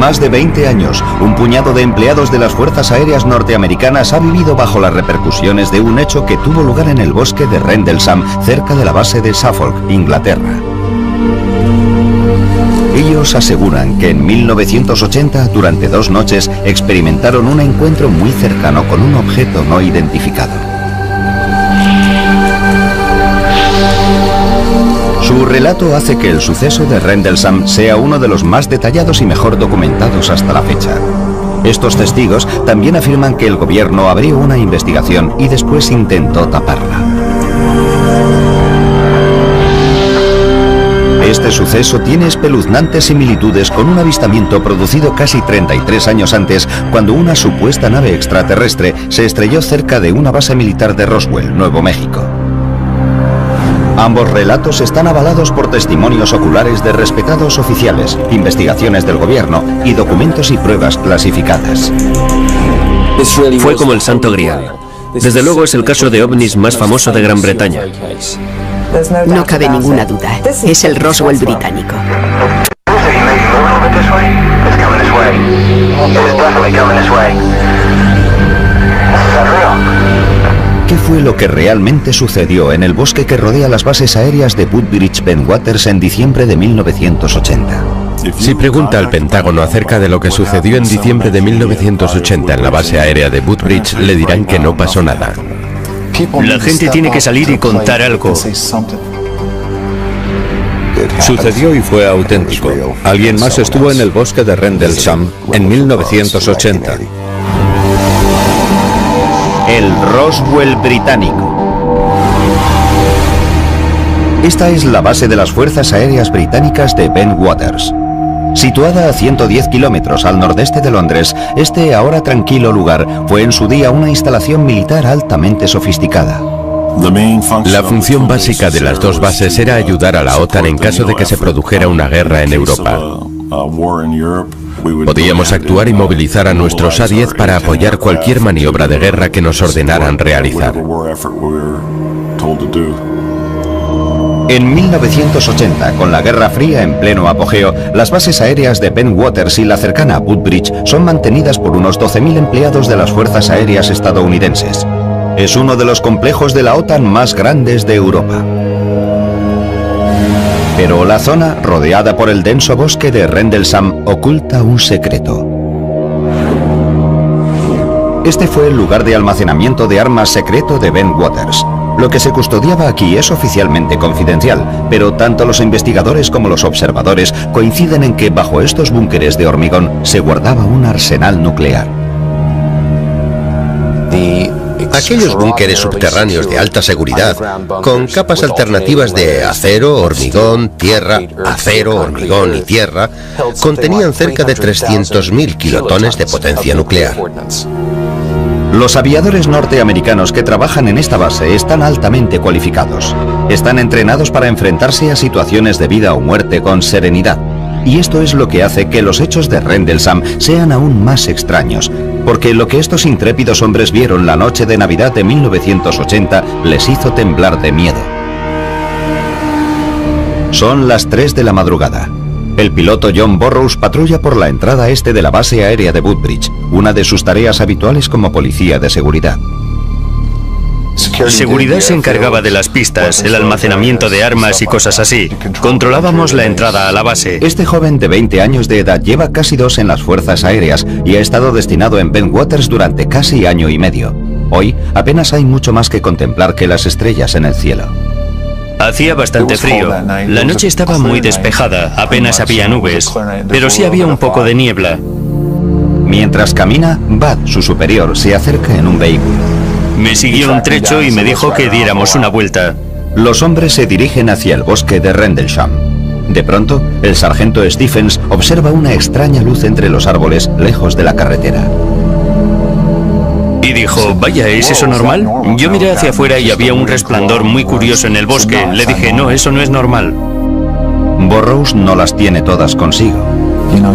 más de 20 años, un puñado de empleados de las Fuerzas Aéreas norteamericanas ha vivido bajo las repercusiones de un hecho que tuvo lugar en el bosque de Rendlesham, cerca de la base de Suffolk, Inglaterra. Ellos aseguran que en 1980, durante 2 noches, experimentaron un encuentro muy cercano con un objeto no identificado. Su relato hace que el suceso de Rendlesham sea uno de los más detallados y mejor documentados hasta la fecha. Estos testigos también afirman que el gobierno abrió una investigación y después intentó taparla. Este suceso tiene espeluznantes similitudes con un avistamiento producido casi 33 años antes, cuando una supuesta nave extraterrestre se estrelló cerca de una base militar de Roswell, Nuevo México. Ambos relatos están avalados por testimonios oculares de respetados oficiales, investigaciones del gobierno y documentos y pruebas clasificadas. Fue como el Santo Grial. Desde luego es el caso de ovnis más famoso de Gran Bretaña. No cabe ninguna duda, es el Roswell británico. ¿Qué fue lo que realmente sucedió en el bosque que rodea las bases aéreas de Woodbridge Bentwaters en diciembre de 1980? Si pregunta al Pentágono acerca de lo que sucedió en diciembre de 1980 en la base aérea de Woodbridge, le dirán que no pasó nada. La gente tiene que salir y contar algo. Sucedió y fue auténtico. Alguien más estuvo en el bosque de Rendlesham en 1980. El Roswell británico. Esta es la base de las Fuerzas Aéreas Británicas de Bentwaters. Situada a 110 kilómetros al nordeste de Londres, este ahora tranquilo lugar fue en su día una instalación militar altamente sofisticada. La función básica de las 2 bases era ayudar a la OTAN en caso de que se produjera una guerra en Europa. Podíamos actuar y movilizar a nuestros A-10 para apoyar cualquier maniobra de guerra que nos ordenaran realizar. En 1980, con la Guerra Fría en pleno apogeo, las bases aéreas de Bentwaters y la cercana Woodbridge son mantenidas por unos 12.000 empleados de las Fuerzas Aéreas estadounidenses. Es uno de los complejos de la OTAN más grandes de Europa. Pero la zona, rodeada por el denso bosque de Rendlesham, oculta un secreto. Este fue el lugar de almacenamiento de armas secreto de Bentwaters. Lo que se custodiaba aquí es oficialmente confidencial, pero tanto los investigadores como los observadores coinciden en que bajo estos búnkeres de hormigón se guardaba un arsenal nuclear. Aquellos búnkeres subterráneos de alta seguridad, con capas alternativas de acero, hormigón, tierra, acero, hormigón y tierra, contenían cerca de 300.000 kilotones de potencia nuclear. Los aviadores norteamericanos que trabajan en esta base están altamente cualificados. Están entrenados para enfrentarse a situaciones de vida o muerte con serenidad. Y esto es lo que hace que los hechos de Rendlesham sean aún más extraños, porque lo que estos intrépidos hombres vieron la noche de Navidad de 1980 les hizo temblar de miedo. Son las 3 de la madrugada. El piloto John Burroughs patrulla por la entrada este de la base aérea de Woodbridge, una de sus tareas habituales como policía de seguridad. Seguridad se encargaba de las pistas, el almacenamiento de armas y cosas así. Controlábamos la entrada a la base. Este joven de 20 años de edad lleva casi 2 en las Fuerzas Aéreas y ha estado destinado en Bentwaters durante casi año y medio. Hoy apenas hay mucho más que contemplar que las estrellas en el cielo. Hacía bastante frío. La noche estaba muy despejada, apenas había nubes, pero sí había un poco de niebla. Mientras camina, Bud, su superior, se acerca en un vehículo. Me siguió un trecho y me dijo que diéramos una vuelta. Los hombres se dirigen hacia el bosque de Rendlesham. De pronto, el sargento Stephens observa una extraña luz entre los árboles lejos de la carretera. Y dijo, vaya, ¿es eso normal? Yo miré hacia afuera y había un resplandor muy curioso en el bosque. Le dije, no, eso no es normal. Burroughs no las tiene todas consigo.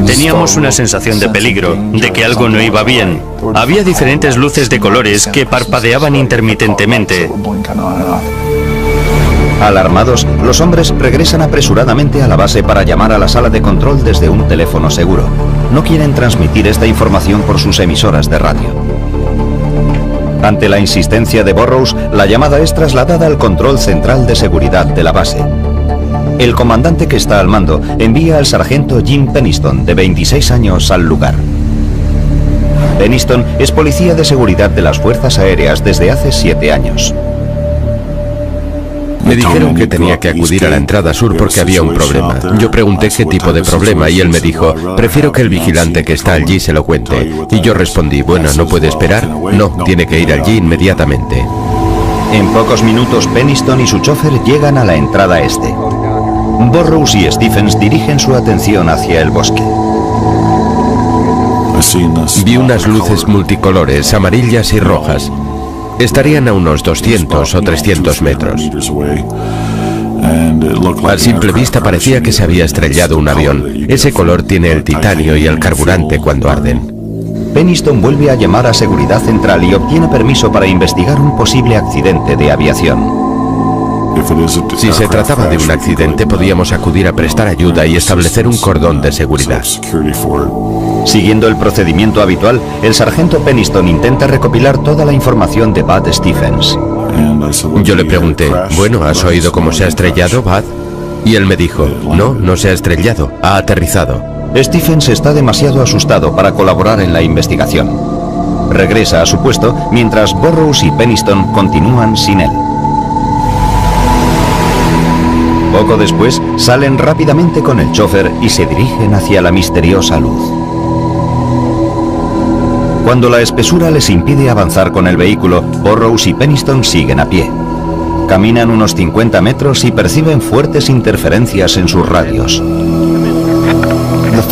Teníamos una sensación de peligro, de que algo no iba bien. Había diferentes luces de colores que parpadeaban intermitentemente. Alarmados, los hombres regresan apresuradamente a la base para llamar a la sala de control desde un teléfono seguro. No quieren transmitir esta información por sus emisoras de radio. Ante la insistencia de Burrows, la llamada es trasladada al control central de seguridad de la base. El comandante que está al mando envía al sargento Jim Penniston, de 26 años, al lugar. Penniston es policía de seguridad de las Fuerzas Aéreas desde hace 7 años. Me dijeron que tenía que acudir a la entrada sur porque había un problema. Yo pregunté qué tipo de problema y él me dijo, prefiero que el vigilante que está allí se lo cuente. Y yo respondí, bueno, ¿no puede esperar? No, tiene que ir allí inmediatamente. En pocos minutos, Penniston y su chofer llegan a la entrada este. Burrows y Stephens dirigen su atención hacia el bosque. Vi unas luces multicolores, amarillas y rojas. Estarían a unos 200 o 300 metros. A simple vista parecía que se había estrellado un avión. Ese color tiene el titanio y el carburante cuando arden. Penniston vuelve a llamar a Seguridad Central y obtiene permiso para investigar un posible accidente de aviación. Si se trataba de un accidente, podíamos acudir a prestar ayuda y establecer un cordón de seguridad. Siguiendo el procedimiento habitual, el sargento Penniston intenta recopilar toda la información de Bud Stephens. Yo le pregunté, bueno, ¿has oído cómo se ha estrellado, Bud? Y él me dijo, no, no se ha estrellado, ha aterrizado. Stephens está demasiado asustado para colaborar en la investigación. Regresa a su puesto mientras Burrows y Penniston continúan sin él. Poco después, salen rápidamente con el chofer y se dirigen hacia la misteriosa luz. Cuando la espesura les impide avanzar con el vehículo, Burrows y Penniston siguen a pie. Caminan unos 50 metros y perciben fuertes interferencias en sus radios.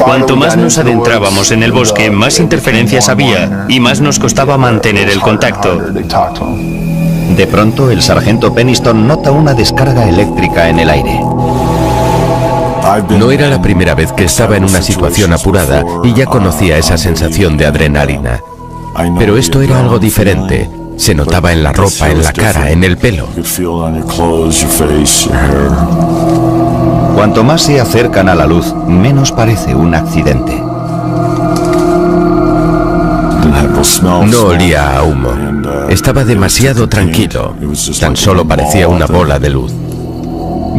Cuanto más nos adentrábamos en el bosque, más interferencias había y más nos costaba mantener el contacto. De pronto, el sargento Penniston nota una descarga eléctrica en el aire. No era la primera vez que estaba en una situación apurada y ya conocía esa sensación de adrenalina. Pero esto era algo diferente. Se notaba en la ropa, en la cara, en el pelo. Cuanto más se acercan a la luz, menos parece un accidente. No olía a humo. Estaba demasiado tranquilo. Tan solo parecía una bola de luz.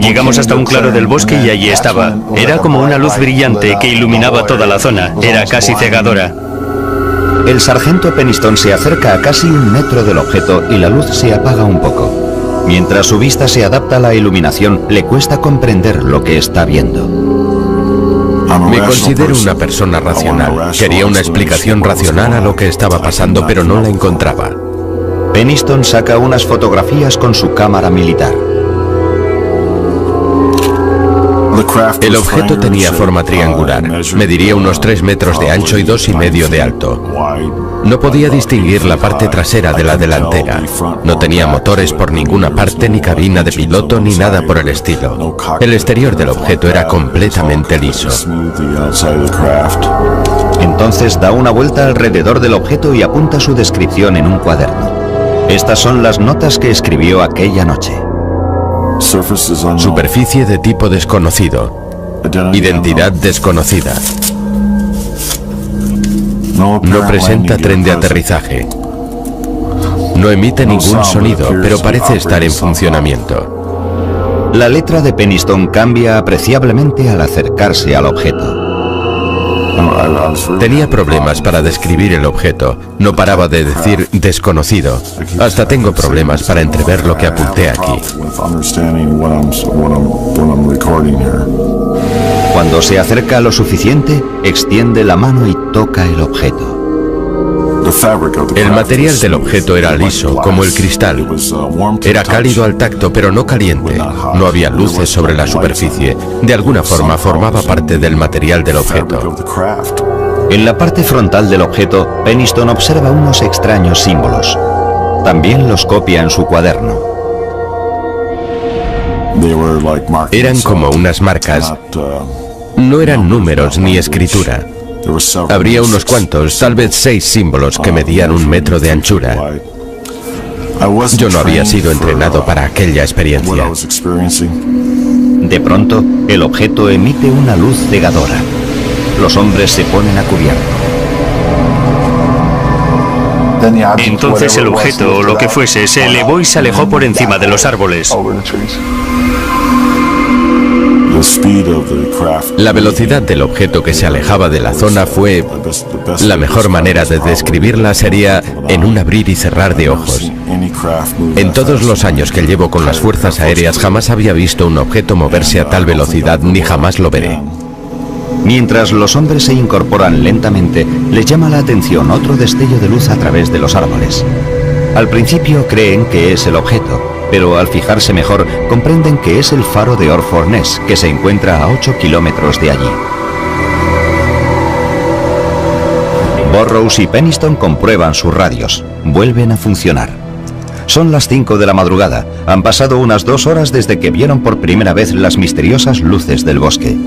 Llegamos hasta un claro del bosque y allí estaba. Era como una luz brillante que iluminaba toda la zona. Era casi cegadora. El sargento Penniston se acerca a casi 1 metro del objeto y la luz se apaga un poco. Mientras su vista se adapta a la iluminación, le cuesta comprender lo que está viendo. Me considero una persona racional. Quería una explicación racional a lo que estaba pasando, pero no la encontraba. Penniston saca unas fotografías con su cámara militar. El objeto tenía forma triangular. Mediría unos 3 metros de ancho y 2,5 de alto. No podía distinguir la parte trasera de la delantera. No tenía motores por ninguna parte, ni cabina de piloto, ni nada por el estilo. El exterior del objeto era completamente liso. Entonces da una vuelta alrededor del objeto y apunta su descripción en un cuaderno. Estas son las notas que escribió aquella noche. Superficie de tipo desconocido. Identidad desconocida. No presenta tren de aterrizaje. No emite ningún sonido, pero parece estar en funcionamiento. La letra de Penniston cambia apreciablemente al acercarse al objeto. Tenía problemas para describir el objeto. No paraba de decir desconocido. Hasta tengo problemas para entrever lo que apunté aquí. Cuando se acerca lo suficiente, extiende la mano y toca el objeto. El material del objeto era liso, como el cristal. Era cálido al tacto, pero no caliente. No había luces sobre la superficie. De alguna forma formaba parte del material del objeto. En la parte frontal del objeto, Penniston observa unos extraños símbolos. También los copia en su cuaderno. Eran como unas marcas. No eran números ni escritura. Habría unos cuantos, tal vez 6 símbolos que medían 1 metro de anchura. Yo no había sido entrenado para aquella experiencia. De pronto, el objeto emite una luz cegadora. Los hombres se ponen a cubierto. Entonces el objeto, o lo que fuese, se elevó y se alejó por encima de los árboles. La velocidad del objeto que se alejaba de la zona fue... La mejor manera de describirla sería en un abrir y cerrar de ojos. En todos los años que llevo con las fuerzas aéreas jamás había visto un objeto moverse a tal velocidad ni jamás lo veré. Mientras los hombres se incorporan lentamente, les llama la atención otro destello de luz a través de los árboles. Al principio creen que es el objeto, pero al fijarse mejor comprenden que es el faro de Orford-Ness, que se encuentra a 8 kilómetros de allí. Burrows y Penniston comprueban sus radios. Vuelven a funcionar. Son las 5 de la madrugada. Han pasado unas 2 horas desde que vieron por primera vez las misteriosas luces del bosque.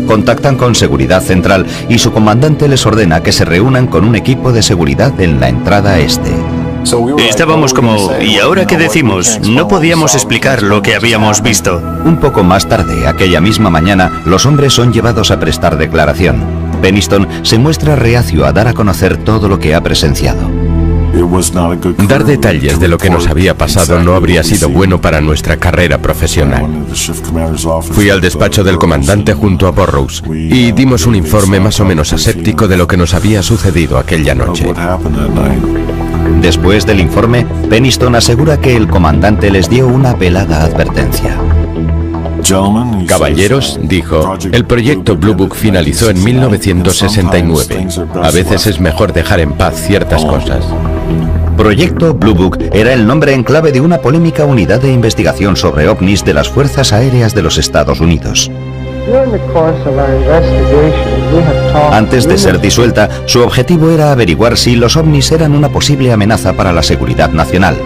Contactan con Seguridad Central y su comandante les ordena que se reúnan con un equipo de seguridad en la entrada este. Estábamos como, ¿y ahora qué decimos? No podíamos explicar lo que habíamos visto. Un poco más tarde, aquella misma mañana, los hombres son llevados a prestar declaración. Penniston se muestra reacio a dar a conocer todo lo que ha presenciado. Dar detalles de lo que nos había pasado no habría sido bueno para nuestra carrera profesional. Fui al despacho del comandante junto a Burrows y dimos un informe más o menos aséptico de lo que nos había sucedido aquella noche. Después del informe, Penniston asegura que el comandante les dio una velada advertencia. Caballeros, dijo, el proyecto Blue Book finalizó en 1969. A veces es mejor dejar en paz ciertas cosas. Proyecto Blue Book era el nombre en clave de una polémica unidad de investigación sobre ovnis de las Fuerzas Aéreas de los Estados Unidos. Antes de ser disuelta, su objetivo era averiguar si los ovnis eran una posible amenaza para la seguridad nacional.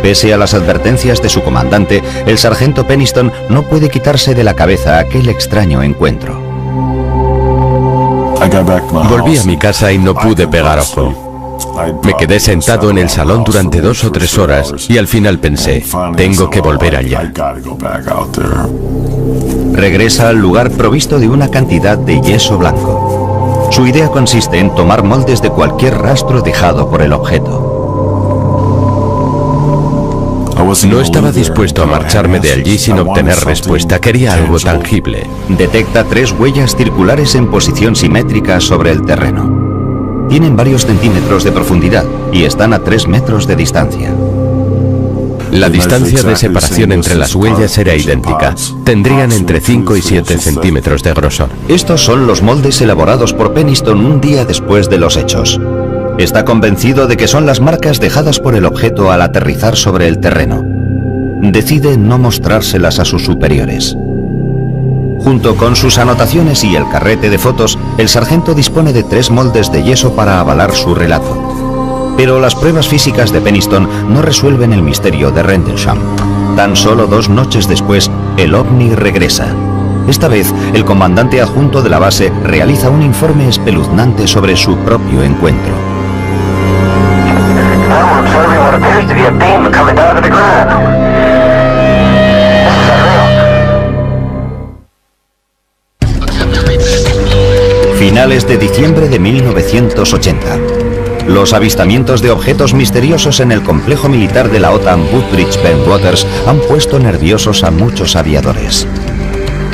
Pese a las advertencias de su comandante, el sargento Penniston no puede quitarse de la cabeza aquel extraño encuentro. Volví a mi casa y no pude pegar ojo. Me quedé sentado en el salón durante 2 o 3 horas y al final pensé, tengo que volver allá. Regresa al lugar provisto de una cantidad de yeso blanco. Su idea consiste en tomar moldes de cualquier rastro dejado por el objeto. No estaba dispuesto a marcharme de allí sin obtener respuesta. Quería algo tangible. Detecta 3 huellas circulares en posición simétrica sobre el terreno. Tienen varios centímetros de profundidad y están a 3 metros de distancia. La distancia de separación entre las huellas era idéntica. Tendrían entre 5 y 7 centímetros de grosor. Estos son los moldes elaborados por Penniston un día después de los hechos. Está convencido de que son las marcas dejadas por el objeto al aterrizar sobre el terreno. Decide no mostrárselas a sus superiores. Junto con sus anotaciones y el carrete de fotos, el sargento dispone de 3 moldes de yeso para avalar su relato. Pero las pruebas físicas de Penniston no resuelven el misterio de Rendlesham. Tan solo 2 noches después, el ovni regresa. Esta vez, el comandante adjunto de la base realiza un informe espeluznante sobre su propio encuentro. Finales de diciembre de 1980. Los avistamientos de objetos misteriosos en el complejo militar de la OTAN Woodbridge-Bentwaters han puesto nerviosos a muchos aviadores.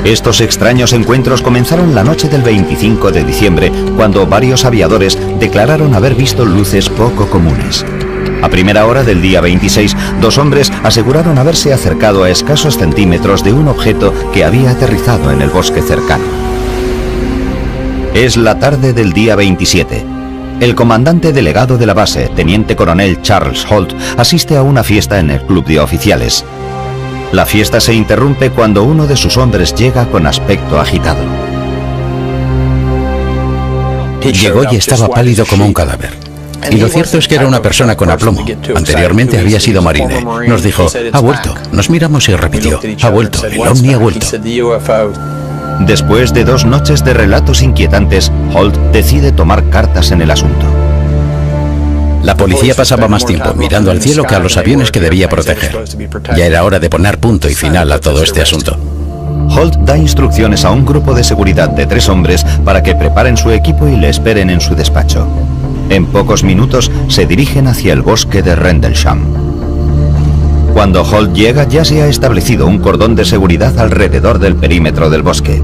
Estos extraños encuentros comenzaron la noche del 25 de diciembre, cuando varios aviadores declararon haber visto luces poco comunes. A primera hora del día 26, 2 hombres aseguraron haberse acercado a escasos centímetros de un objeto que había aterrizado en el bosque cercano. Es la tarde del día 27. El comandante delegado de la base, teniente coronel Charles Holt, asiste a una fiesta en el club de oficiales. La fiesta se interrumpe cuando uno de sus hombres llega con aspecto agitado. Llegó y estaba pálido como un cadáver. Y lo cierto es que era una persona con aplomo. Anteriormente había sido marine. Nos dijo, ha vuelto. Nos miramos y repitió, ha vuelto, el ovni ha vuelto. Después de 2 noches de relatos inquietantes, Holt decide tomar cartas en el asunto. La policía pasaba más tiempo mirando al cielo que a los aviones que debía proteger. Ya era hora de poner punto y final a todo este asunto. Holt da instrucciones a un grupo de seguridad de 3 hombres para que preparen su equipo y le esperen en su despacho. En pocos minutos se dirigen hacia el bosque de Rendlesham. Cuando Holt llega, ya se ha establecido un cordón de seguridad alrededor del perímetro del bosque.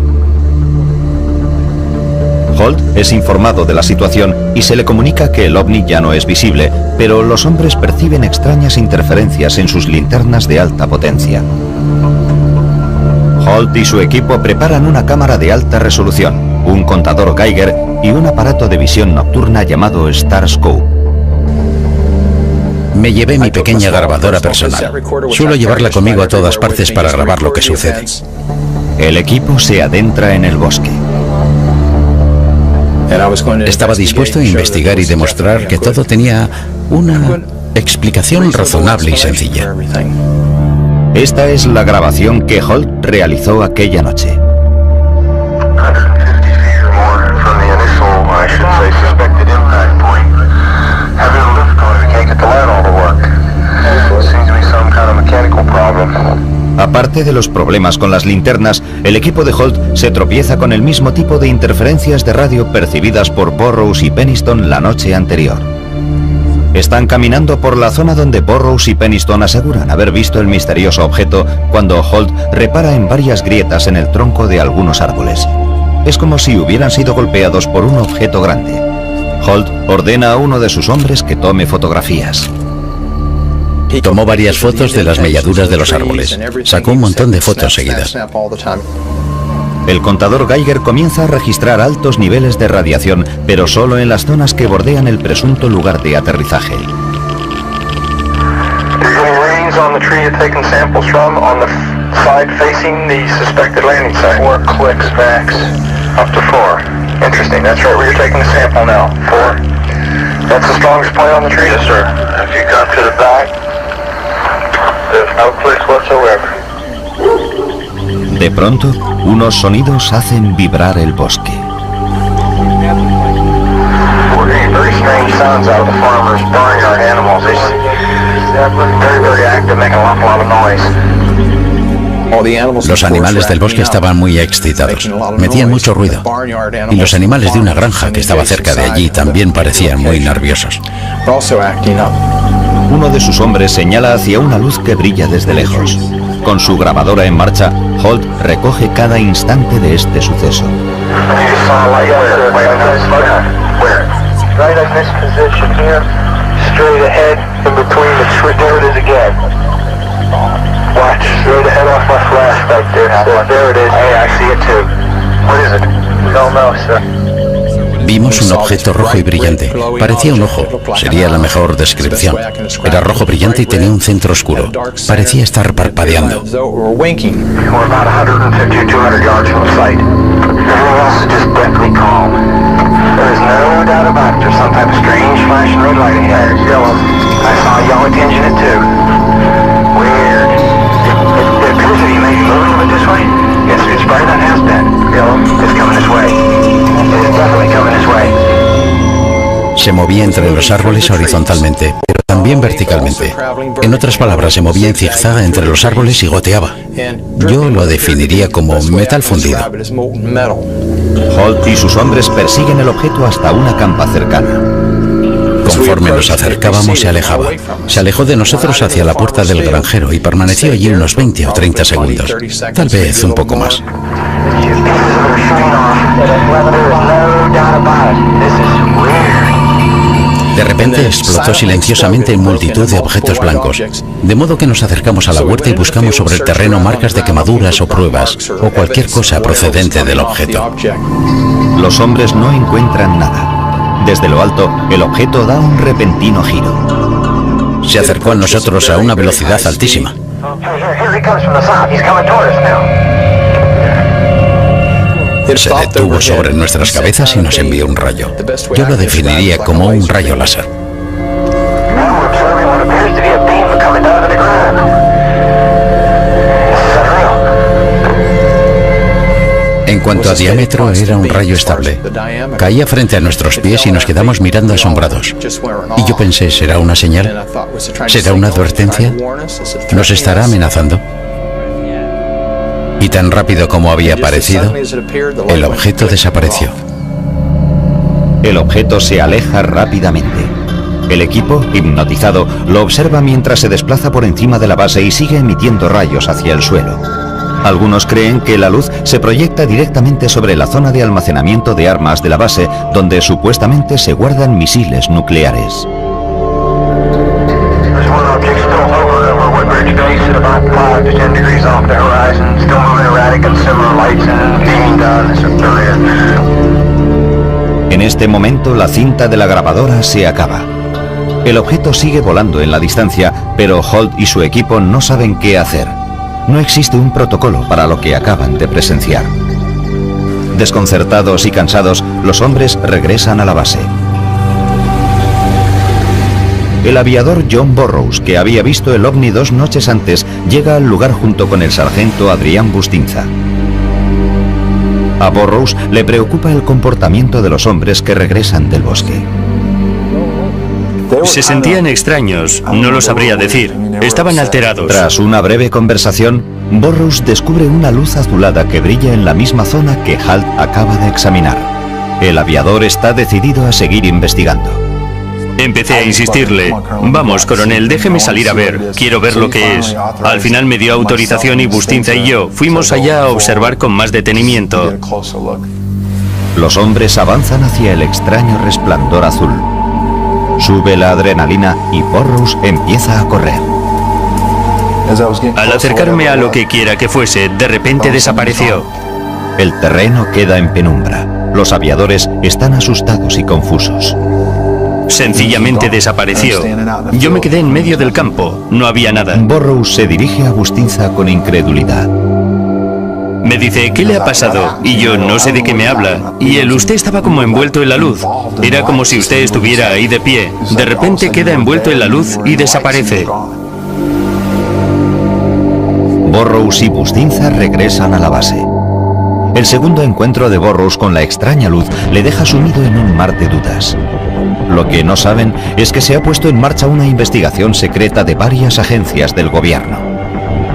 Holt es informado de la situación y se le comunica que el ovni ya no es visible, pero los hombres perciben extrañas interferencias en sus linternas de alta potencia. Holt y su equipo preparan una cámara de alta resolución, un contador Geiger y un aparato de visión nocturna llamado Starscope. Me llevé mi pequeña grabadora personal. Suelo llevarla conmigo a todas partes para grabar lo que sucede. El equipo se adentra en el bosque. Estaba dispuesto a investigar y demostrar que todo tenía una explicación razonable y sencilla. Esta es la grabación que Holt realizó aquella noche. Aparte de los problemas con las linternas, el equipo de Holt se tropieza con el mismo tipo de interferencias de radio percibidas por Burroughs y Penniston la noche anterior. Están caminando por la zona donde Burroughs y Penniston aseguran haber visto el misterioso objeto cuando Holt repara en varias grietas en el tronco de algunos árboles. Es como si hubieran sido golpeados por un objeto grande. Holt ordena a uno de sus hombres que tome fotografías. Tomó varias fotos de las melladuras de los árboles. Sacó un montón de fotos seguidas. El contador Geiger comienza a registrar altos niveles de radiación, pero solo en las zonas que bordean el presunto lugar de aterrizaje. De pronto, unos sonidos hacen vibrar el bosque. Los animales del bosque estaban muy excitados, metían mucho ruido, y los animales de una granja que estaba cerca de allí también parecían muy nerviosos. Uno de sus hombres señala hacia una luz que brilla desde lejos. Con su grabadora en marcha, Holt recoge cada instante de este suceso. Vimos un objeto rojo y brillante. Parecía un ojo. Sería la mejor descripción. Era rojo brillante y tenía un centro oscuro. Parecía estar parpadeando. Se movía entre los árboles horizontalmente, pero también verticalmente. En otras palabras, se movía en zigzag entre los árboles y goteaba. Yo lo definiría como metal fundido. Holt y sus hombres persiguen el objeto hasta una campa cercana. Conforme nos acercábamos, se alejaba. Se alejó de nosotros hacia la puerta del granjero y permaneció allí unos 20 o 30 segundos. Tal vez un poco más. De repente explotó silenciosamente en multitud de objetos blancos, de modo que nos acercamos a la huerta y buscamos sobre el terreno marcas de quemaduras o pruebas, o cualquier cosa procedente del objeto. Los hombres no encuentran nada. Desde lo alto, el objeto da un repentino giro. Se acercó a nosotros a una velocidad altísima. Se detuvo sobre nuestras cabezas y nos envió un rayo. Yo lo definiría como un rayo láser. En cuanto cuanto a diámetro, era un rayo estable. Caía frente a nuestros pies y nos quedamos mirando asombrados. Y yo pensé, ¿será una señal? ¿Será una advertencia? ¿Nos estará amenazando? Y tan rápido como había aparecido, el objeto desapareció. El objeto se aleja rápidamente. El equipo, hipnotizado, lo observa mientras se desplaza por encima de la base y sigue emitiendo rayos hacia el suelo. Algunos creen que la luz se proyecta directamente sobre la zona de almacenamiento de armas de la base, donde supuestamente se guardan misiles nucleares. En este momento, la cinta de la grabadora se acaba. El objeto sigue volando en la distancia, pero Holt y su equipo no saben qué hacer. No existe un protocolo para lo que acaban de presenciar. Desconcertados y cansados, los hombres regresan a la base. El aviador John Burroughs, que había visto el ovni 2 noches antes, llega al lugar junto con el sargento Adrián Bustinza. A Burroughs le preocupa el comportamiento de los hombres que regresan del bosque. Se sentían extraños, no lo sabría decir. Estaban alterados. Tras una breve conversación, Burroughs descubre una luz azulada que brilla en la misma zona que Halt acaba de examinar. El aviador está decidido a seguir investigando. Empecé a insistirle, vamos, coronel, déjeme salir a ver, quiero ver lo que es. Al final me dio autorización y Bustinza y yo fuimos allá a observar con más detenimiento. Los hombres avanzan hacia el extraño resplandor azul. Sube la adrenalina y Burroughs empieza a correr. Al acercarme a lo que quiera que fuese, de repente desapareció. El terreno queda en penumbra. Los aviadores están asustados y confusos. Sencillamente desapareció. Yo me quedé en medio del campo, no había nada. Burroughs se dirige a Bustinza con incredulidad. Me dice, ¿qué le ha pasado? Y yo, no sé de qué me habla. Y él, usted estaba como envuelto en la luz. Era como si usted estuviera ahí de pie. De repente queda envuelto en la luz y desaparece. Burroughs y Bustinza regresan a la base. El segundo encuentro de Burroughs con la extraña luz le deja sumido en un mar de dudas. Lo que no saben es que se ha puesto en marcha una investigación secreta de varias agencias del gobierno.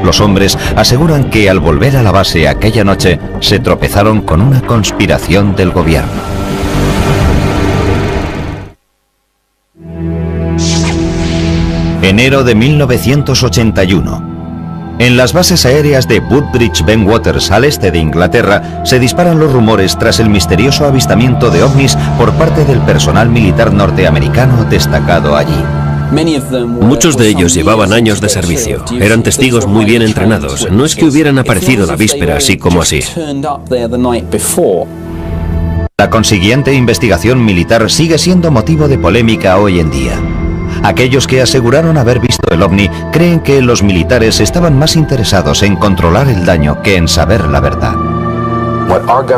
Los hombres aseguran que al volver a la base aquella noche se tropezaron con una conspiración del gobierno. Enero de 1981. En las bases aéreas de Woodbridge Ben Waters, al este de Inglaterra, se disparan los rumores tras el misterioso avistamiento de ovnis por parte del personal militar norteamericano destacado allí. Muchos de ellos llevaban años de servicio, eran testigos muy bien entrenados, no es que hubieran aparecido la víspera así como así. La consiguiente investigación militar sigue siendo motivo de polémica hoy en día. Aquellos que aseguraron haber visto el ovni creen que los militares estaban más interesados en controlar el daño que en saber la verdad.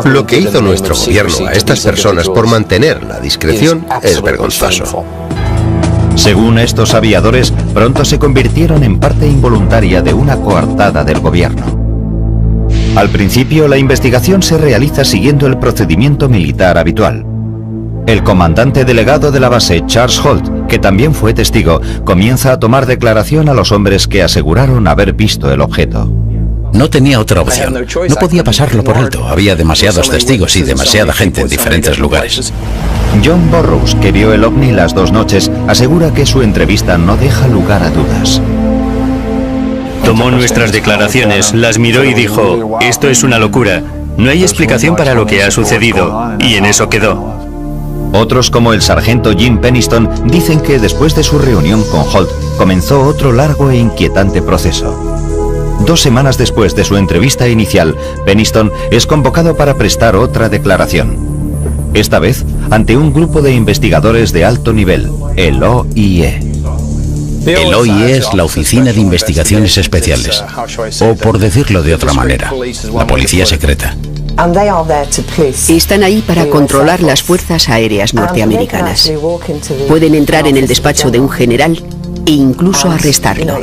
Lo que hizo nuestro gobierno a estas personas por mantener la discreción es vergonzoso. Según estos aviadores, pronto se convirtieron en parte involuntaria de una coartada del gobierno. Al principio, la investigación se realiza siguiendo el procedimiento militar habitual. El comandante delegado de la base, Charles Holt, que también fue testigo, comienza a tomar declaración a los hombres que aseguraron haber visto el objeto. No tenía otra opción. No podía pasarlo por alto. Había demasiados testigos y demasiada gente en diferentes lugares. John Burroughs, que vio el ovni las 2 noches, asegura que su entrevista no deja lugar a dudas. Tomó nuestras declaraciones, las miró y dijo, esto es una locura, no hay explicación para lo que ha sucedido, y en eso quedó. Otros, como el sargento Jim Penniston, dicen que después de su reunión con Holt, comenzó otro largo e inquietante proceso. 2 semanas después de su entrevista inicial, Penniston es convocado para prestar otra declaración. Esta vez, ante un grupo de investigadores de alto nivel, el OIE. El OIE es la Oficina de Investigaciones Especiales, o por decirlo de otra manera, la policía secreta. Están ahí para controlar las fuerzas aéreas norteamericanas. Pueden entrar en el despacho de un general e incluso arrestarlo.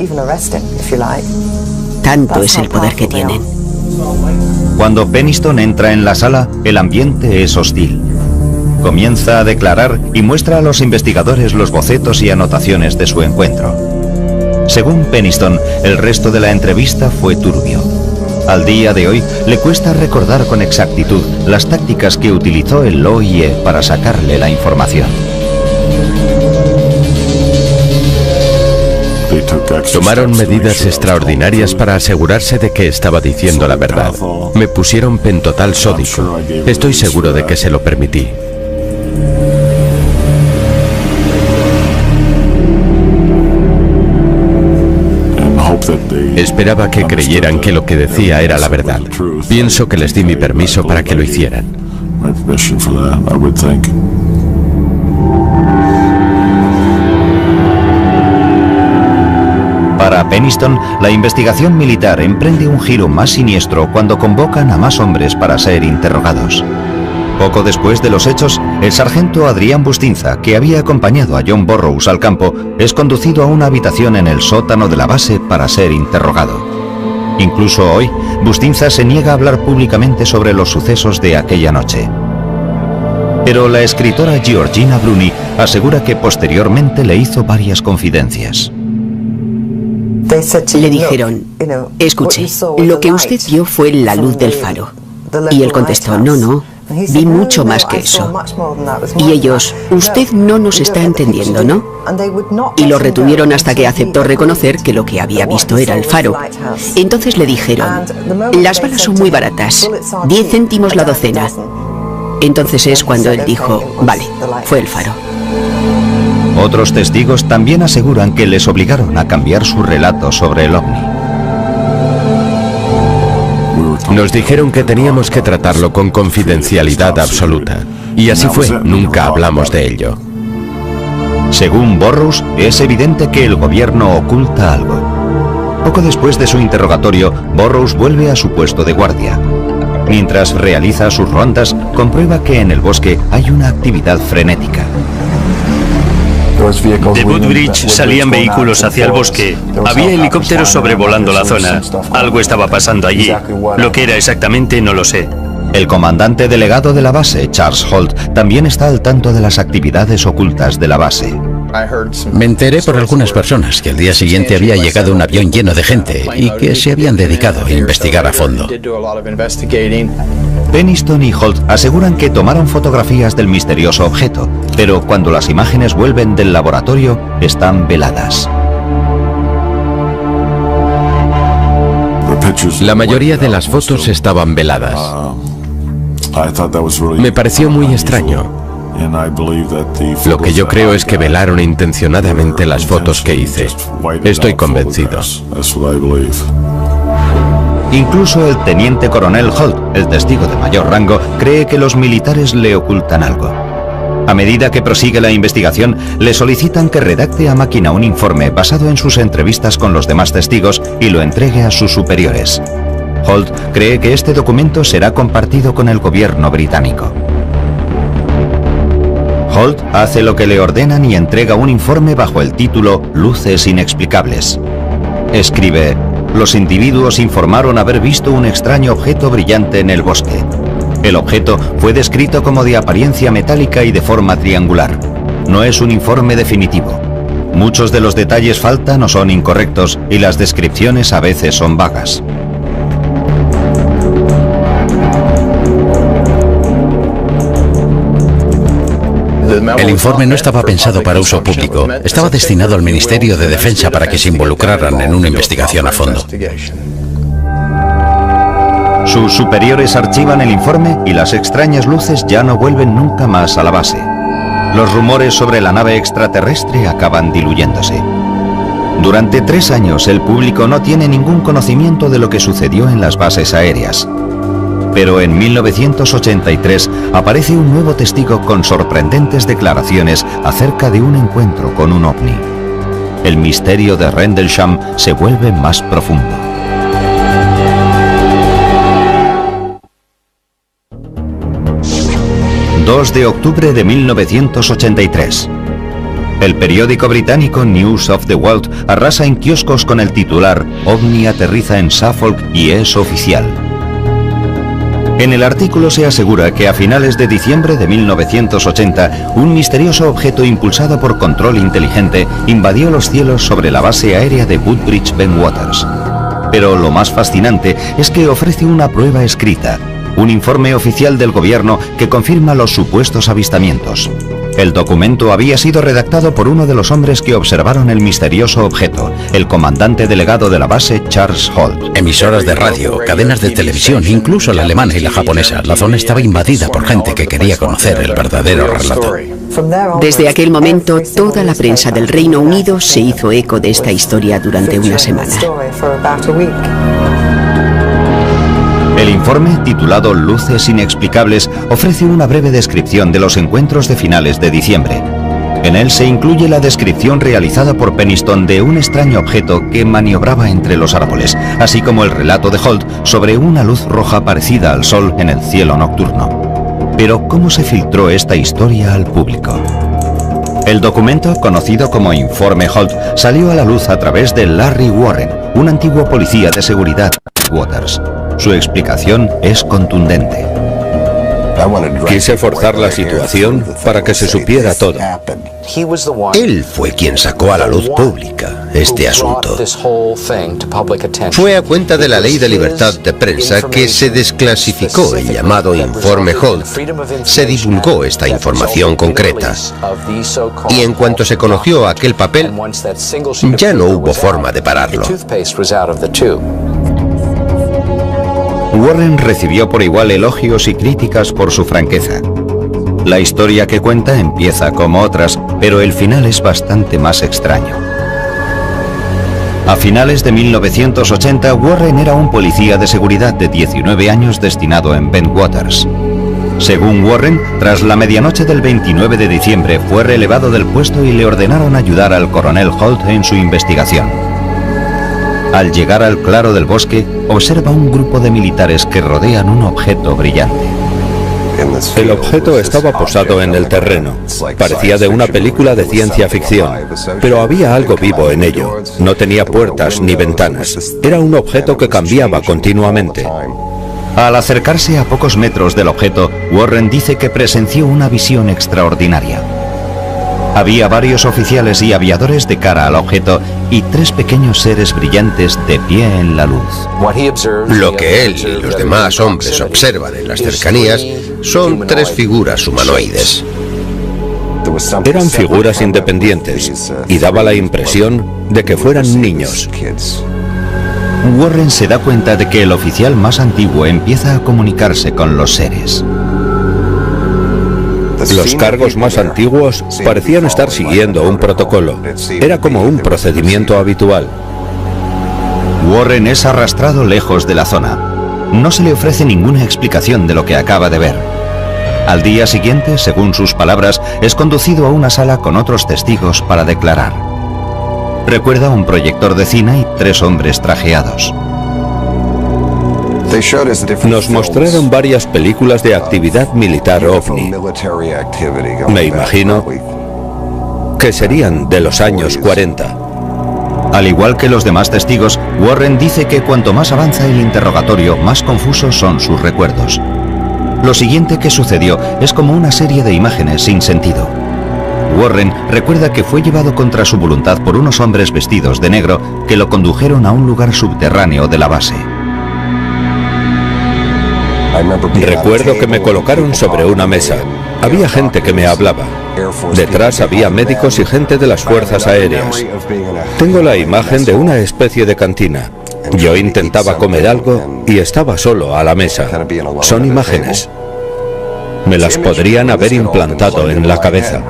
Tanto es el poder que tienen. Cuando Peniston entra en la sala, el ambiente es hostil. Comienza a declarar y muestra a los investigadores los bocetos y anotaciones de su encuentro. Según Peniston, el resto de la entrevista fue turbio. Al día de hoy, le cuesta recordar con exactitud las tácticas que utilizó el OIE para sacarle la información. Tomaron medidas extraordinarias para asegurarse de que estaba diciendo la verdad. Me pusieron pentotal sódico. Estoy seguro de que se lo permití. Esperaba que creyeran que lo que decía era la verdad. Pienso que les di mi permiso para que lo hicieran. Para Peniston, la investigación militar emprende un giro más siniestro cuando convocan a más hombres para ser interrogados. Poco después de los hechos, el sargento Adrián Bustinza, que había acompañado a John Burroughs al campo, es conducido a una habitación en el sótano de la base para ser interrogado. Incluso hoy, Bustinza se niega a hablar públicamente sobre los sucesos de aquella noche. Pero la escritora Georgina Bruni asegura que posteriormente le hizo varias confidencias. Le dijeron, escuche, lo que usted vio fue la luz del faro. Y él contestó, no, vi mucho más que eso. Y ellos, usted no nos está entendiendo, ¿no? Y lo retuvieron hasta que aceptó reconocer que lo que había visto era el faro. Entonces le dijeron, las balas son muy baratas, 10 céntimos la docena. Entonces es cuando él dijo, vale, fue el faro. Otros testigos también aseguran que les obligaron a cambiar su relato sobre el ovni. Nos dijeron que teníamos que tratarlo con confidencialidad absoluta. Y así fue, nunca hablamos de ello. Según Burroughs, es evidente que el gobierno oculta algo. Poco después de su interrogatorio, Burroughs vuelve a su puesto de guardia. Mientras realiza sus rondas, comprueba que en el bosque hay una actividad frenética. De Woodbridge salían vehículos hacia el bosque. Había helicópteros sobrevolando la zona. Algo estaba pasando allí. Lo que era exactamente no lo sé. El comandante delegado de la base, Charles Holt, también está al tanto de las actividades ocultas de la base. Me enteré por algunas personas que al día siguiente había llegado un avión lleno de gente y que se habían dedicado a investigar a fondo. Peniston y Holt aseguran que tomaron fotografías del misterioso objeto, pero cuando las imágenes vuelven del laboratorio, están veladas. La mayoría de las fotos estaban veladas. Me pareció muy extraño. Lo que yo creo es que velaron intencionadamente las fotos que hice. Estoy convencido. Incluso el teniente coronel Holt, el testigo de mayor rango, cree que los militares le ocultan algo. A medida que prosigue la investigación, le solicitan que redacte a máquina un informe basado en sus entrevistas con los demás testigos y lo entregue a sus superiores. Holt cree que este documento será compartido con el gobierno británico. Holt hace lo que le ordenan y entrega un informe bajo el título Luces inexplicables. Escribe: los individuos informaron haber visto un extraño objeto brillante en el bosque. El objeto fue descrito como de apariencia metálica y de forma triangular. No es un informe definitivo. Muchos de los detalles faltan o son incorrectos y las descripciones a veces son vagas. El informe no estaba pensado para uso público. Estaba destinado al Ministerio de Defensa para que se involucraran en una investigación a fondo. Sus superiores archivan el informe y las extrañas luces ya no vuelven nunca más a la base. Los rumores sobre la nave extraterrestre acaban diluyéndose. Durante 3 años el público no tiene ningún conocimiento de lo que sucedió en las bases aéreas. Pero en 1983 aparece un nuevo testigo con sorprendentes declaraciones acerca de un encuentro con un ovni. El misterio de Rendlesham se vuelve más profundo. ...2 de octubre de 1983. El periódico británico News of the World arrasa en kioscos con el titular: OVNI aterriza en Suffolk y es oficial. En el artículo se asegura que a finales de diciembre de 1980, un misterioso objeto impulsado por control inteligente invadió los cielos sobre la base aérea de Woodbridge Bentwaters. Pero lo más fascinante es que ofrece una prueba escrita, un informe oficial del gobierno que confirma los supuestos avistamientos. El documento había sido redactado por uno de los hombres que observaron el misterioso objeto, el comandante delegado de la base, Charles Holt. Emisoras de radio, cadenas de televisión, incluso la alemana y la japonesa. La zona estaba invadida por gente que quería conocer el verdadero relato. Desde aquel momento, toda la prensa del Reino Unido se hizo eco de esta historia durante una semana. El informe, titulado Luces Inexplicables, ofrece una breve descripción de los encuentros de finales de diciembre. En él se incluye la descripción realizada por Penniston de un extraño objeto que maniobraba entre los árboles, así como el relato de Holt sobre una luz roja parecida al sol en el cielo nocturno. Pero, ¿cómo se filtró esta historia al público? El documento, conocido como Informe Holt, salió a la luz a través de Larry Warren, un antiguo policía de seguridad de Waters. Su explicación es contundente. Quise forzar la situación para que se supiera todo. Él fue quien sacó a la luz pública este asunto. Fue a cuenta de la Ley de Libertad de Prensa que se desclasificó el llamado Informe Holt. Se divulgó esta información concreta. Y en cuanto se conoció aquel papel, ya no hubo forma de pararlo. Warren recibió por igual elogios y críticas por su franqueza. La historia que cuenta empieza como otras, pero el final es bastante más extraño. A finales de 1980, Warren era un policía de seguridad de 19 años destinado en Bentwaters. Según Warren, tras la medianoche del 29 de diciembre fue relevado del puesto y le ordenaron ayudar al coronel Holt en su investigación. Al llegar al claro del bosque, observa un grupo de militares que rodean un objeto brillante. El objeto estaba posado en el terreno. Parecía de una película de ciencia ficción, pero había algo vivo en ello. No tenía puertas ni ventanas. Era un objeto que cambiaba continuamente. Al acercarse a pocos metros del objeto, Warren dice que presenció una visión extraordinaria. Había varios oficiales y aviadores de cara al objeto y 3 pequeños seres brillantes de pie en la luz. Lo que él y los demás hombres observan en las cercanías son 3 figuras humanoides. Eran figuras independientes y daba la impresión de que fueran niños. Warren se da cuenta de que el oficial más antiguo empieza a comunicarse con los seres. Los cargos más antiguos parecían estar siguiendo un protocolo. Era como un procedimiento habitual. Warren es arrastrado lejos de la zona. No se le ofrece ninguna explicación de lo que acaba de ver. Al día siguiente, según sus palabras, es conducido a una sala con otros testigos para declarar. Recuerda un proyector de cine y 3 hombres trajeados. Nos mostraron varias películas de actividad militar ovni. Me imagino que serían de los años 40. Al igual que los demás testigos, Warren dice que cuanto más avanza el interrogatorio, más confusos son sus recuerdos. Lo siguiente que sucedió es como una serie de imágenes sin sentido. Warren recuerda que fue llevado contra su voluntad por unos hombres vestidos de negro que lo condujeron a un lugar subterráneo de la base. Recuerdo que me colocaron sobre una mesa. Había gente que me hablaba. Detrás había médicos y gente de las fuerzas aéreas. Tengo la imagen de una especie de cantina. Yo intentaba comer algo y estaba solo a la mesa. Son imágenes. Me las podrían haber implantado en la cabeza.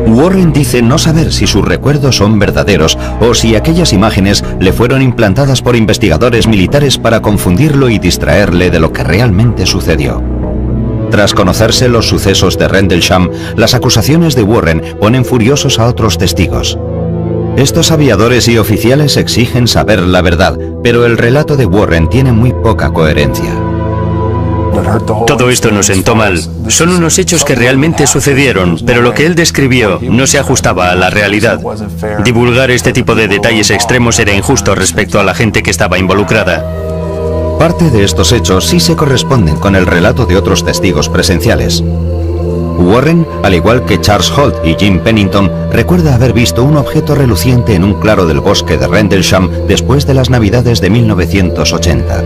Warren dice no saber si sus recuerdos son verdaderos o si aquellas imágenes le fueron implantadas por investigadores militares para confundirlo y distraerle de lo que realmente sucedió. Tras conocerse los sucesos de Rendlesham, las acusaciones de Warren ponen furiosos a otros testigos. Estos aviadores y oficiales exigen saber la verdad, pero el relato de Warren tiene muy poca coherencia. Todo esto nos sentó mal. Son unos hechos que realmente sucedieron, pero lo que él describió no se ajustaba a la realidad. Divulgar este tipo de detalles extremos era injusto respecto a la gente que estaba involucrada. Parte de estos hechos sí se corresponden con el relato de otros testigos presenciales. Warren, al igual que Charles Holt y Jim Pennington, recuerda haber visto un objeto reluciente en un claro del bosque de Rendlesham después de las Navidades de 1980.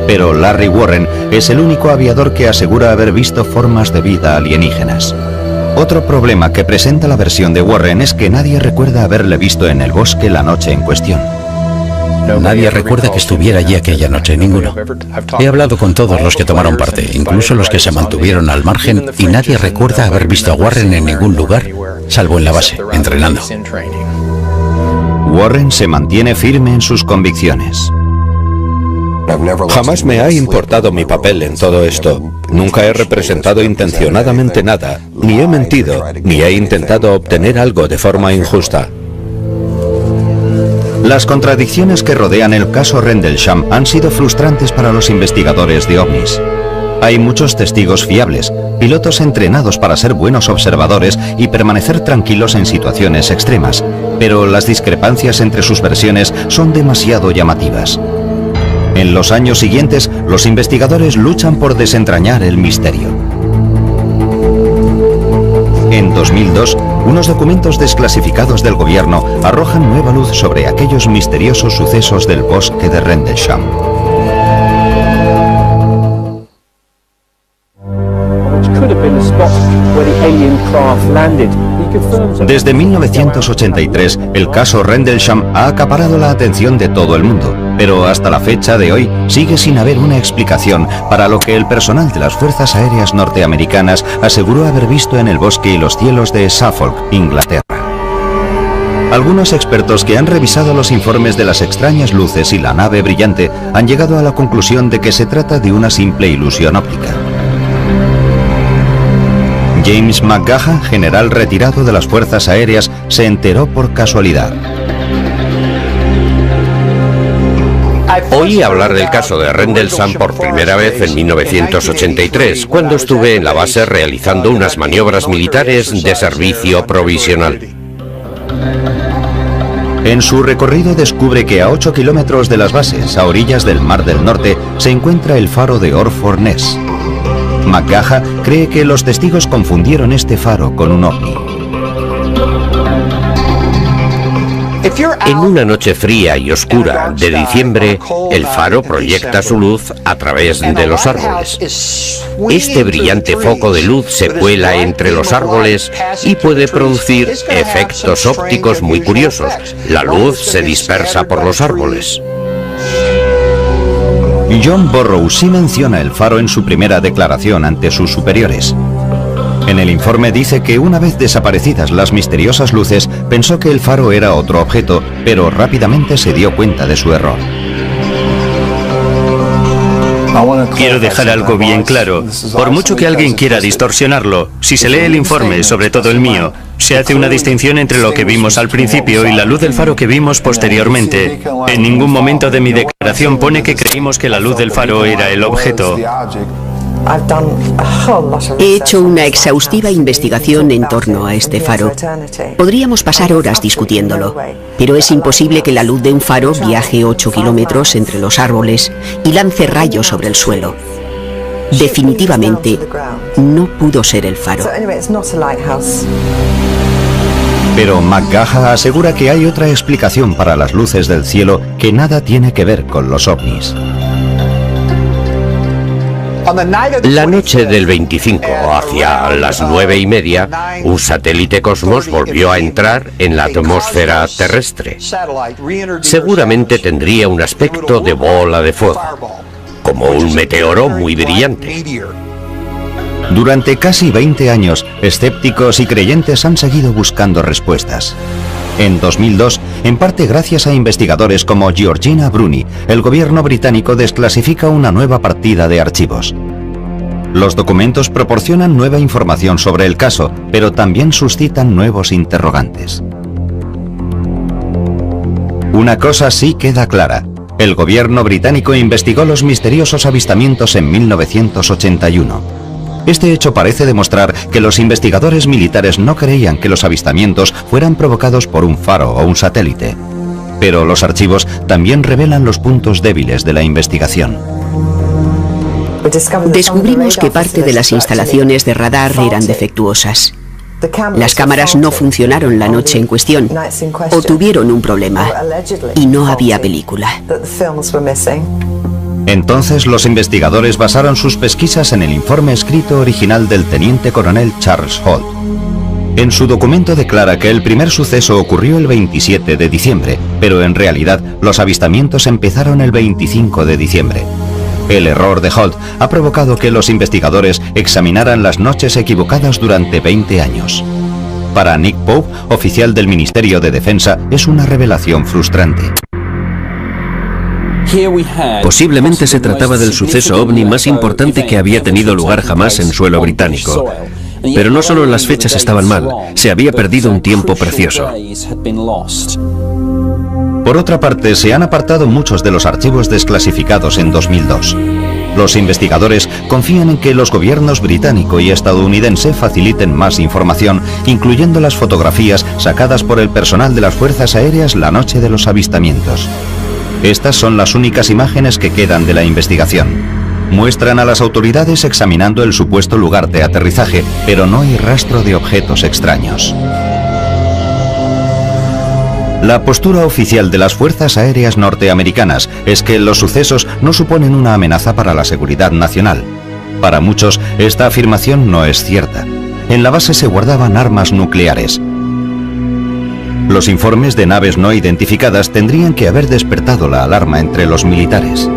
Pero Larry Warren es el único aviador que asegura haber visto formas de vida alienígenas. Otro problema que presenta la versión de Warren es que nadie recuerda haberle visto en el bosque la noche en cuestión. Nadie recuerda que estuviera allí aquella noche, ninguno. He hablado con todos los que tomaron parte, incluso los que se mantuvieron al margen, y nadie recuerda haber visto a Warren en ningún lugar, salvo en la base, entrenando. Warren se mantiene firme en sus convicciones. Jamás me ha importado mi papel en todo esto. Nunca he representado intencionadamente nada, ni he mentido, ni he intentado obtener algo de forma injusta. Las contradicciones que rodean el caso Rendlesham han sido frustrantes para los investigadores de ovnis. Hay muchos testigos fiables, pilotos entrenados para ser buenos observadores y permanecer tranquilos en situaciones extremas, pero las discrepancias entre sus versiones son demasiado llamativas. En los años siguientes, los investigadores luchan por desentrañar el misterio. En 2002, unos documentos desclasificados del gobierno arrojan nueva luz sobre aquellos misteriosos sucesos del bosque de Rendlesham. Desde 1983, el caso Rendlesham ha acaparado la atención de todo el mundo, pero hasta la fecha de hoy sigue sin haber una explicación para lo que el personal de las Fuerzas Aéreas norteamericanas aseguró haber visto en el bosque y los cielos de Suffolk, Inglaterra. Algunos expertos que han revisado los informes de las extrañas luces y la nave brillante han llegado a la conclusión de que se trata de una simple ilusión óptica. James McGaha, general retirado de las Fuerzas Aéreas, se enteró por casualidad. Oí hablar del caso de Rendlesham por primera vez en 1983, cuando estuve en la base realizando unas maniobras militares de servicio provisional. En su recorrido descubre que a 8 kilómetros de las bases, a orillas del Mar del Norte, se encuentra el faro de Orford Ness. McGaha cree que los testigos confundieron este faro con un ovni. En una noche fría y oscura de diciembre, el faro proyecta su luz a través de los árboles. Este brillante foco de luz se cuela entre los árboles y puede producir efectos ópticos muy curiosos. La luz se dispersa por los árboles. John Burroughs sí menciona el faro en su primera declaración ante sus superiores. En el informe dice que una vez desaparecidas las misteriosas luces, pensó que el faro era otro objeto, pero rápidamente se dio cuenta de su error. Quiero dejar algo bien claro. Por mucho que alguien quiera distorsionarlo, si se lee el informe, sobre todo el mío, se hace una distinción entre lo que vimos al principio y la luz del faro que vimos posteriormente. En ningún momento de mi declaración pone que creímos que la luz del faro era el objeto. He hecho una exhaustiva investigación en torno a este faro. Podríamos pasar horas discutiéndolo, pero es imposible que la luz de un faro viaje 8 kilómetros entre los árboles y lance rayos sobre el suelo. Definitivamente, no pudo ser el faro. Pero McGaha asegura que hay otra explicación para las luces del cielo que nada tiene que ver con los ovnis. La noche del 25, hacia las 9:30, un satélite Cosmos volvió a entrar en la atmósfera terrestre. Seguramente tendría un aspecto de bola de fuego, como un meteoro muy brillante. Durante casi 20 años, escépticos y creyentes han seguido buscando respuestas. En 2002, en parte gracias a investigadores como Georgina Bruni, el gobierno británico desclasifica una nueva partida de archivos. Los documentos proporcionan nueva información sobre el caso, pero también suscitan nuevos interrogantes. Una cosa sí queda clara. El gobierno británico investigó los misteriosos avistamientos en 1981. Este hecho parece demostrar que los investigadores militares no creían que los avistamientos fueran provocados por un faro o un satélite. Pero los archivos también revelan los puntos débiles de la investigación. Descubrimos que parte de las instalaciones de radar eran defectuosas. Las cámaras no funcionaron la noche en cuestión o tuvieron un problema y no había película. Entonces los investigadores basaron sus pesquisas en el informe escrito original del teniente coronel Charles Holt. En su documento declara que el primer suceso ocurrió el 27 de diciembre, pero en realidad los avistamientos empezaron el 25 de diciembre. El error de Holt ha provocado que los investigadores examinaran las noches equivocadas durante 20 años. Para Nick Pope, oficial del Ministerio de Defensa, es una revelación frustrante. Posiblemente se trataba del suceso ovni más importante que había tenido lugar jamás en suelo británico. Pero no solo las fechas estaban mal, se había perdido un tiempo precioso. Por otra parte, se han apartado muchos de los archivos desclasificados en 2002. Los investigadores confían en que los gobiernos británico y estadounidense faciliten más información, incluyendo las fotografías sacadas por el personal de las Fuerzas Aéreas la noche de los avistamientos. Estas son las únicas imágenes que quedan de la investigación. Muestran a las autoridades examinando el supuesto lugar de aterrizaje, pero no hay rastro de objetos extraños. La postura oficial de las Fuerzas Aéreas norteamericanas es que los sucesos no suponen una amenaza para la seguridad nacional. Para muchos, esta afirmación no es cierta. En la base se guardaban armas nucleares. Los informes de naves no identificadas tendrían que haber despertado la alarma entre los militares.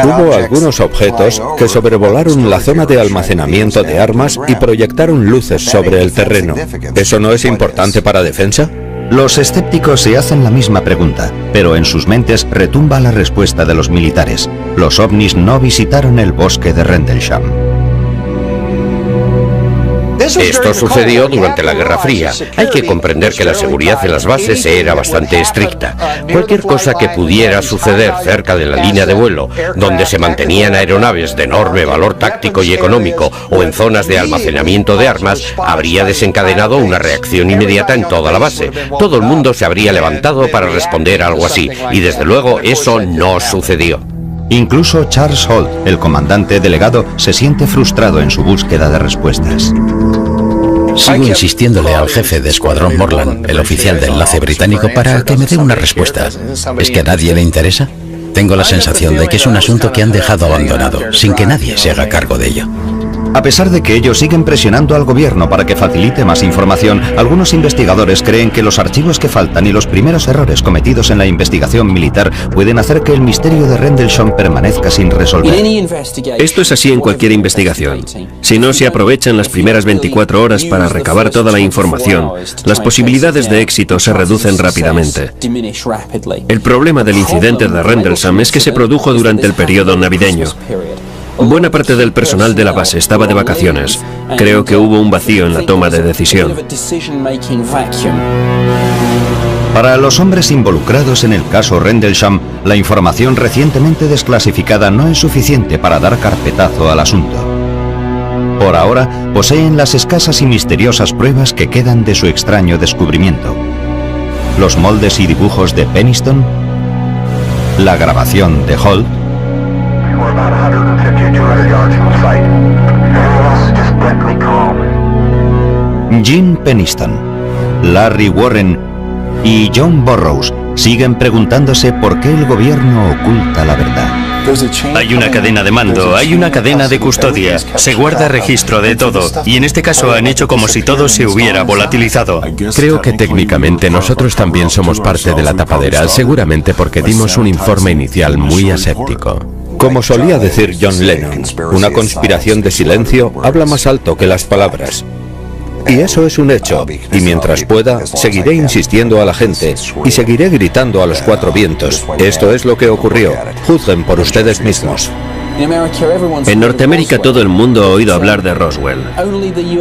Hubo algunos objetos que sobrevolaron la zona de almacenamiento de armas y proyectaron luces sobre el terreno. ¿Eso no es importante para defensa? Los escépticos se hacen la misma pregunta, pero en sus mentes retumba la respuesta de los militares. Los ovnis no visitaron el bosque de Rendlesham. Esto sucedió durante la Guerra Fría. Hay que comprender que la seguridad en las bases era bastante estricta. Cualquier cosa que pudiera suceder cerca de la línea de vuelo, donde se mantenían aeronaves de enorme valor táctico y económico, o en zonas de almacenamiento de armas, habría desencadenado una reacción inmediata en toda la base. Todo el mundo se habría levantado para responder a algo así, y desde luego eso no sucedió. Incluso Charles Holt, el comandante delegado, se siente frustrado en su búsqueda de respuestas. Sigo insistiéndole al jefe de escuadrón Morland, el oficial de enlace británico, para que me dé una respuesta. ¿Es que a nadie le interesa? Tengo la sensación de que es un asunto que han dejado abandonado, sin que nadie se haga cargo de ello. A pesar de que ellos siguen presionando al gobierno para que facilite más información, algunos investigadores creen que los archivos que faltan y los primeros errores cometidos en la investigación militar pueden hacer que el misterio de Rendlesham permanezca sin resolver. Esto es así en cualquier investigación. Si no se aprovechan las primeras 24 horas para recabar toda la información, las posibilidades de éxito se reducen rápidamente. El problema del incidente de Rendlesham es que se produjo durante el periodo navideño. Buena parte del personal de la base estaba de vacaciones. Creo que hubo un vacío en la toma de decisión. Para los hombres involucrados en el caso Rendlesham, la información recientemente desclasificada no es suficiente para dar carpetazo al asunto. Por ahora, poseen las escasas y misteriosas pruebas que quedan de su extraño descubrimiento. Los moldes y dibujos de Peniston, la grabación de Holt, Jim Peniston, Larry Warren y John Burroughs siguen preguntándose por qué el gobierno oculta la verdad. Hay una cadena de mando, hay una cadena de custodia, se guarda registro de todo, y en este caso han hecho como si todo se hubiera volatilizado. Creo que técnicamente nosotros también somos parte de la tapadera, seguramente porque dimos un informe inicial muy aséptico. Como solía decir John Lennon, una conspiración de silencio habla más alto que las palabras. Y eso es un hecho, y mientras pueda, seguiré insistiendo a la gente, y seguiré gritando a los cuatro vientos. Esto es lo que ocurrió. Juzguen por ustedes mismos. En Norteamérica todo el mundo ha oído hablar de Roswell.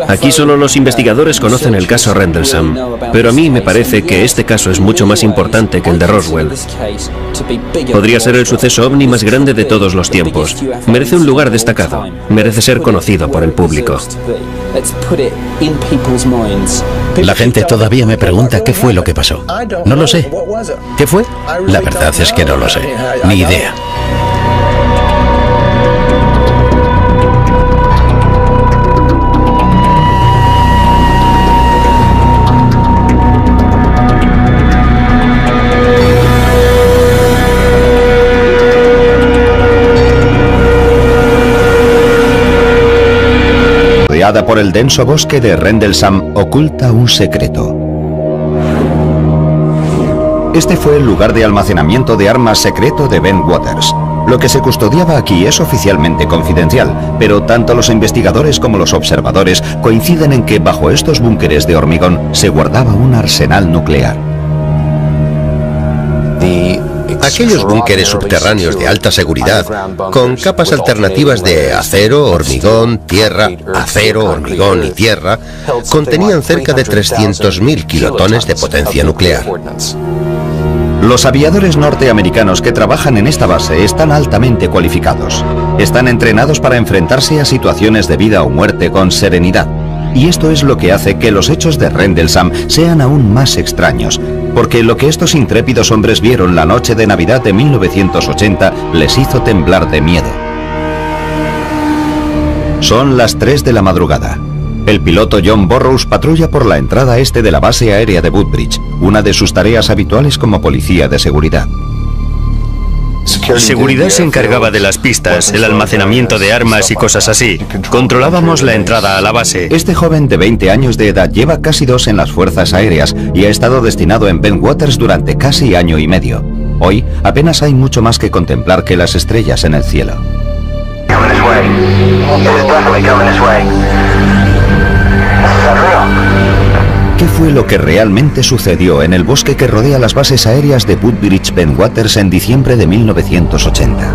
Aquí solo los investigadores conocen el caso Rendlesham, pero a mí me parece que este caso es mucho más importante que el de Roswell. Podría ser el suceso ovni más grande de todos los tiempos. Merece un lugar destacado, merece ser conocido por el público. La gente todavía me pregunta qué fue lo que pasó. No lo sé. ¿Qué fue? La verdad es que no lo sé. Ni idea. rodeada por el denso bosque de Rendlesham, oculta un secreto. Este fue el lugar de almacenamiento de armas secreto de Ben Waters. Lo que se custodiaba aquí es oficialmente confidencial, pero tanto los investigadores como los observadores coinciden en que bajo estos búnkeres de hormigón se guardaba un arsenal nuclear. Aquellos búnkeres subterráneos de alta seguridad, con capas alternativas de acero, hormigón, tierra, acero, hormigón y tierra, contenían cerca de 300.000 kilotones de potencia nuclear. Los aviadores norteamericanos que trabajan en esta base están altamente cualificados. Están entrenados para enfrentarse a situaciones de vida o muerte con serenidad. Y esto es lo que hace que los hechos de Rendlesham sean aún más extraños, porque lo que estos intrépidos hombres vieron la noche de Navidad de 1980 les hizo temblar de miedo. Son las 3 de la madrugada. El piloto John Burroughs patrulla por la entrada este de la base aérea de Woodbridge, una de sus tareas habituales como policía de seguridad. Seguridad se encargaba de las pistas, el almacenamiento de armas y cosas así. Controlábamos la entrada a la base. Este joven de 20 años de edad lleva casi 2 en las fuerzas aéreas y ha estado destinado en Ben Waters durante casi año y medio. Hoy apenas hay mucho más que contemplar que las estrellas en el cielo. ¿Qué fue lo que realmente sucedió en el bosque que rodea las bases aéreas de Woodbridge Ben Waters en diciembre de 1980?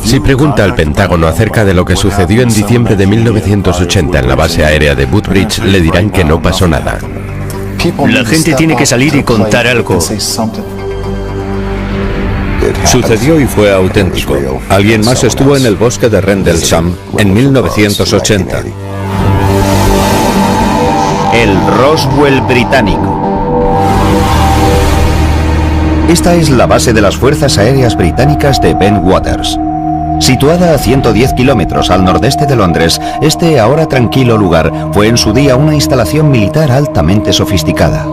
Si pregunta al Pentágono acerca de lo que sucedió en diciembre de 1980 en la base aérea de Woodbridge, le dirán que no pasó nada. La gente tiene que salir y contar algo. Sucedió y fue auténtico. Alguien más estuvo en el bosque de Rendlesham en 1980. El Roswell británico. Esta es la base de las Fuerzas Aéreas Británicas de Ben Waters. Situada a 110 kilómetros al nordeste de Londres, este ahora tranquilo lugar fue en su día una instalación militar altamente sofisticada.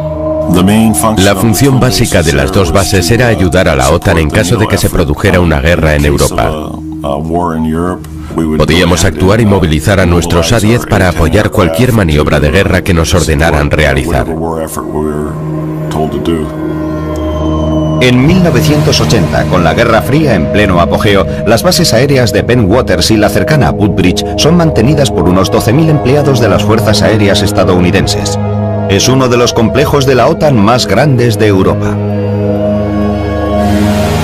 La función básica de las dos bases era ayudar a la OTAN en caso de que se produjera una guerra en Europa. Podíamos actuar y movilizar a nuestros A-10 para apoyar cualquier maniobra de guerra que nos ordenaran realizar. En 1980, con la Guerra Fría en pleno apogeo, las bases aéreas de Ben Waters y la cercana Woodbridge son mantenidas por unos 12.000 empleados de las Fuerzas Aéreas estadounidenses. Es uno de los complejos de la OTAN más grandes de Europa.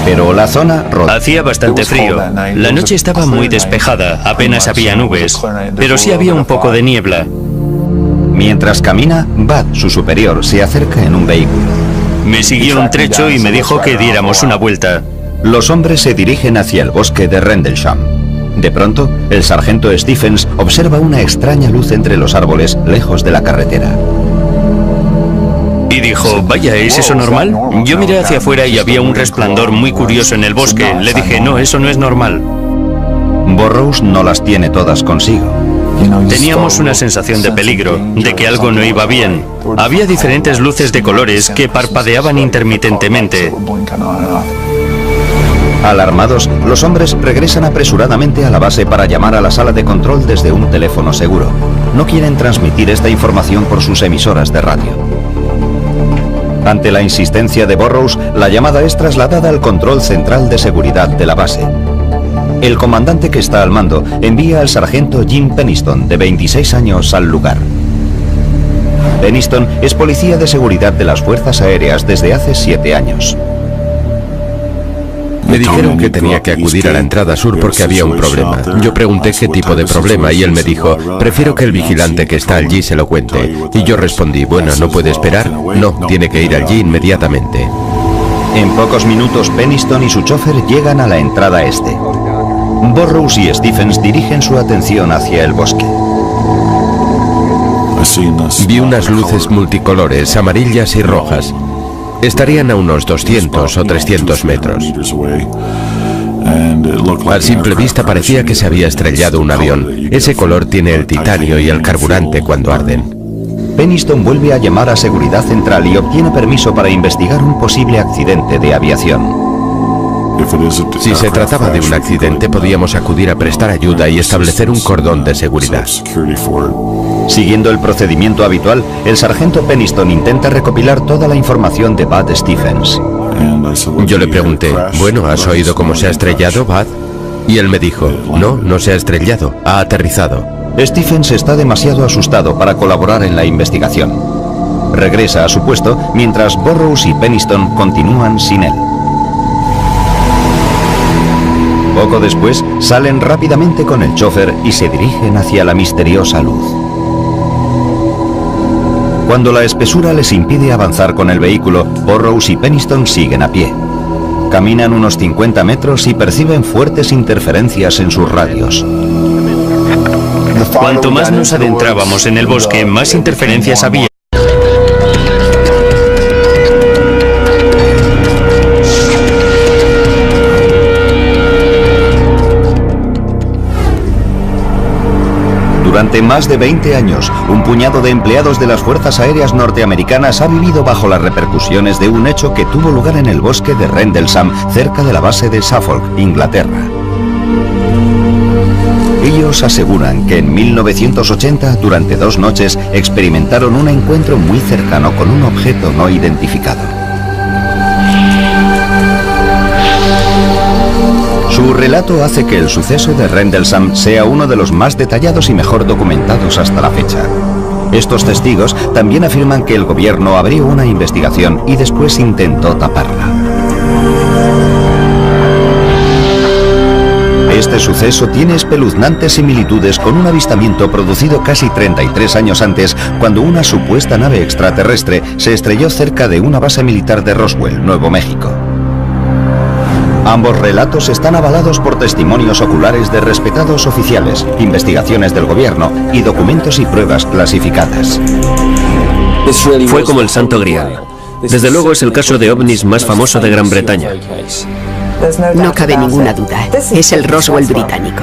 Pero la zona hacía bastante frío. La noche estaba muy despejada, apenas había nubes, pero sí había un poco de niebla. Mientras camina, Bud, su superior, se acerca en un vehículo. Me siguió un trecho y me dijo que diéramos una vuelta. Los hombres se dirigen hacia el bosque de Rendlesham. De pronto, el sargento Stephens observa una extraña luz entre los árboles, lejos de la carretera. Y dijo, vaya, ¿es eso normal? Yo miré hacia afuera y había un resplandor muy curioso en el bosque. Le dije, no, eso no es normal. Burroughs no las tiene todas consigo. Teníamos una sensación de peligro, de que algo no iba bien. Había diferentes luces de colores que parpadeaban intermitentemente. Alarmados, los hombres regresan apresuradamente a la base para llamar a la sala de control desde un teléfono seguro. No quieren transmitir esta información por sus emisoras de radio. Ante la insistencia de Burroughs, la llamada es trasladada al control central de seguridad de la base. El comandante que está al mando envía al sargento Jim Peniston, de 26 años, al lugar. Peniston es policía de seguridad de las Fuerzas Aéreas desde hace 7 años. Me dijeron que tenía que acudir a la entrada sur porque había un problema. Yo pregunté qué tipo de problema y él me dijo, prefiero que el vigilante que está allí se lo cuente. Y yo respondí, bueno, ¿no puede esperar? No, tiene que ir allí inmediatamente. En pocos minutos, Peniston y su chofer llegan a la entrada este. Burroughs y Stephens dirigen su atención hacia el bosque. Vi unas luces multicolores, amarillas y rojas. Estarían a unos 200 o 300 metros. A simple vista parecía que se había estrellado un avión. Ese color tiene el titanio y el carburante cuando arden. Peniston vuelve a llamar a Seguridad Central y obtiene permiso para investigar un posible accidente de aviación. Si se trataba de un accidente, podíamos acudir a prestar ayuda y establecer un cordón de seguridad. Siguiendo el procedimiento habitual, el sargento Peniston intenta recopilar toda la información de Bud Stephens. Yo le pregunté, bueno, ¿has oído cómo se ha estrellado, Bud? Y él me dijo, no, no se ha estrellado, ha aterrizado. Stephens está demasiado asustado para colaborar en la investigación. Regresa a su puesto mientras Burroughs y Peniston continúan sin él. Poco después, salen rápidamente con el chofer y se dirigen hacia la misteriosa luz. Cuando la espesura les impide avanzar con el vehículo, Burroughs y Peniston siguen a pie. Caminan unos 50 metros y perciben fuertes interferencias en sus radios. Cuanto más nos adentrábamos en el bosque, más interferencias había. Durante más de 20 años, un puñado de empleados de las Fuerzas Aéreas norteamericanas ha vivido bajo las repercusiones de un hecho que tuvo lugar en el bosque de Rendlesham, cerca de la base de Suffolk, Inglaterra. Ellos aseguran que en 1980, durante 2 noches, experimentaron un encuentro muy cercano con un objeto no identificado. Su relato hace que el suceso de Rendlesham sea uno de los más detallados y mejor documentados hasta la fecha. Estos testigos también afirman que el gobierno abrió una investigación y después intentó taparla. Este suceso tiene espeluznantes similitudes con un avistamiento producido casi 33 años antes, cuando una supuesta nave extraterrestre se estrelló cerca de una base militar de Roswell, Nuevo México. Ambos relatos están avalados por testimonios oculares de respetados oficiales, investigaciones del gobierno y documentos y pruebas clasificadas. Fue como el Santo Grial. Desde luego es el caso de ovnis más famoso de Gran Bretaña. No cabe ninguna duda. Es el Roswell británico.